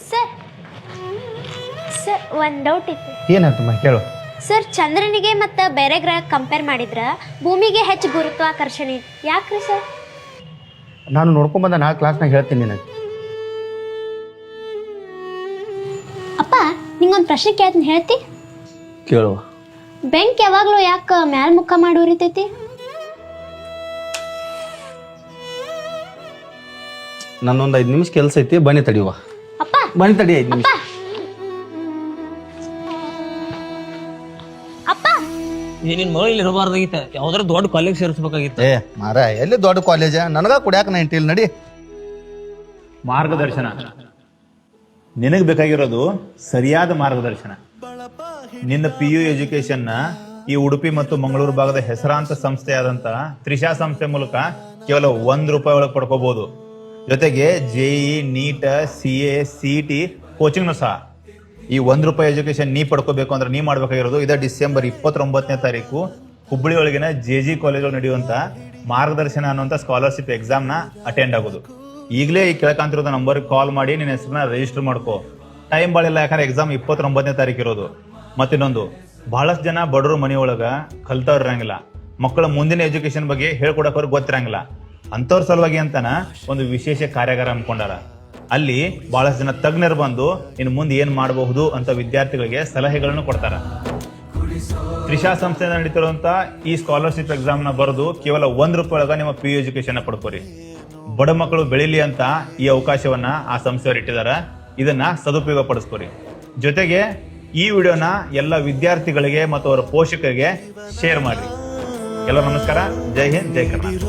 Sir sir ಒಂದು doubt ಇತ್ತು. ಏನಾಯ್ತಮ್ಮ ಕೇಳು. ಸರ್ ಚಂದ್ರನಿಗೆ ಮತ್ತು ಬೇರೆ ಗ್ರಹ ಕಂಪೇರ್ ಮಾಡಿದ್ರೆ ಭೂಮಿಗೆ ಹೆಚ್ಚು ಗುರುತ್ವಾಕರ್ಷಣೆ ಯಾಕ್ರಿ ಸರ್? ನಾನು ನೋಡ್ಕೊಂಬಂದ ನಾಳೆ ಕ್ಲಾಸ್ನಾಗ ಹೇಳ್ತೀನಿ ನಿನಗೆ. ಅಪ್ಪ ನಿಂಗೊಂದು ಪ್ರಶ್ನೆ ಕೇಳ್ತೀನಿ, ಹೇಳ್ತಿ? ಕೇಳುವ. ಬೆಂಕಿ ಯಾವಾಗಲೂ ಯಾಕೆ ಮ್ಯಾಲ್ ಮುಖ ಮಾಡಿ ಉರಿತೈತಿ? ನನ್ನೊಂದು 5 ನಿಮಿಷ ಕೆಲಸ ಐತಿ, ಬನ್ನಿ ತಡಿಯುವ. ಅಪ್ಪ ಬನ್ನಿ ತಡಿ 5 ನಿಮಿಷ. ಅಪ್ಪ ನಿನ್ನ ಮಗಳು ಇಲ್ಲಿ ಇರಬಾರ್ದಾಗಿತ್ತ, ಯಾವ್ದಾರ ದೊಡ್ಡ ಕಾಲೇಜ್ ಸೇರಿಸ್ಬೇಕಾಗಿತ್ತು. ಏ ಮಾರ, ಎಲ್ಲಿ ದೊಡ್ಡ ಕಾಲೇಜ? ನನಗ ಕುಡಿಯಾಕ 90 ನಡಿ. ಮಾರ್ಗದರ್ಶನ ನಿನಗೆ ಬೇಕಾಗಿರೋದು ಸರಿಯಾದ ಮಾರ್ಗದರ್ಶನ. ನಿನ್ನ PU ಎಜುಕೇಶನ್ನ ಈ ಉಡುಪಿ ಮತ್ತು ಮಂಗಳೂರು ಭಾಗದ ಹೆಸರಾಂತ ಸಂಸ್ಥೆಯಾದಂತ ತ್ರಿಷಾ ಸಂಸ್ಥೆ ಮೂಲಕ ಕೇವಲ ₹1 ಒಳಗೆ ಪಡ್ಕೋಬಹುದು. ಜೊತೆಗೆ JEE, NEET, CA, CET ಕೋಚಿಂಗ್ನು ಸಹ. ಈ ₹1 ಎಜುಕೇಶನ್ ನೀ ಪಡ್ಕೋಬೇಕು ಅಂದ್ರೆ ನೀ ಮಾಡ್ಬೇಕಾಗಿರೋದು ಇದೇ ಡಿಸೆಂಬರ್ 29ನೇ ತಾರೀಕು ಹುಬ್ಬಳ್ಳಿ ಒಳಗಿನ JG ಕಾಲೇಜ್ ನಡೆಯುವಂತ ಮಾರ್ಗದರ್ಶನ ಅನ್ನುವಂಥ ಸ್ಕಾಲರ್ಶಿಪ್ ಎಕ್ಸಾಮ್ನ ಅಟೆಂಡ್ ಆಗೋದು. ಈಗಲೇ ಈ ಕೆಳಕಾಂತಿರೋದು ನಂಬರ್ಗೆ ಕಾಲ್ ಮಾಡಿ ನಿನ್ನ ಹೆಸರನ್ನ ರಿಜಿಸ್ಟರ್ ಮಾಡ್ಕೋ. ಟೈಮ್ ಬಾಳಿಲ್ಲ, ಯಾಕಂದ್ರೆ ಎಕ್ಸಾಮ್ 29ನೇ ತಾರೀಕು ಇರೋದು. ಮತ್ತಿನ್ನೊಂದು, ಬಹಳಷ್ಟು ಜನ ಬಡವರು ಮನೆಯೊಳಗ ಕಲ್ತವ್ರು ಇರಂಗಿಲ್ಲ, ಮಕ್ಕಳ ಮುಂದಿನ ಎಜುಕೇಶನ್ ಬಗ್ಗೆ ಹೇಳ್ಕೊಡಕ್ ಅವ್ರಿಗೆ ಗೊತ್ತಿರಂಗಿಲ್ಲ. ಅಂಥವ್ರ ಸಲುವಾಗಿ ಅಂತಾನ ಒಂದು ವಿಶೇಷ ಕಾರ್ಯಾಗಾರ ಅನ್ಕೊಂಡಾರ. ಅಲ್ಲಿ ಬಹಳಷ್ಟು ಜನ ತಜ್ಞರು ಬಂದು ಇನ್ನು ಮುಂದೆ ಏನ್ ಮಾಡಬಹುದು ಅಂತ ವಿದ್ಯಾರ್ಥಿಗಳಿಗೆ ಸಲಹೆಗಳನ್ನು ಕೊಡ್ತಾರ. ತ್ರಿಷಾ ಸಂಸ್ಥೆಯಿಂದ ನಡೀತಿರುವಂತ ಈ ಸ್ಕಾಲರ್ಶಿಪ್ ಎಕ್ಸಾಮ್ ನ ಬರೆದು ಕೇವಲ ₹1 ಒಳಗ ನಿಮ್ಮ PU ಎಜುಕೇಶನ್ ಪಡ್ಕೋರಿ. ಬಡ ಮಕ್ಕಳು ಬೆಳೀಲಿ ಅಂತ ಈ ಅವಕಾಶವನ್ನ ಆ ಸಂಸ್ಥೆಯವರು ಇಟ್ಟಿದ್ದಾರೆ. ಇದನ್ನ ಸದುಪಯೋಗ ಪಡಿಸ್ಕೋರಿ. ಜೊತೆಗೆ ಈ ವಿಡಿಯೋನ ಎಲ್ಲ ವಿದ್ಯಾರ್ಥಿಗಳಿಗೆ ಮತ್ತು ಅವರ ಪೋಷಕರಿಗೆ ಶೇರ್ ಮಾಡಿ. ಎಲ್ಲರೂ ನಮಸ್ಕಾರ. ಜೈ ಹಿಂದ್, ಜೈ ಕರ್ನಾಟಕ.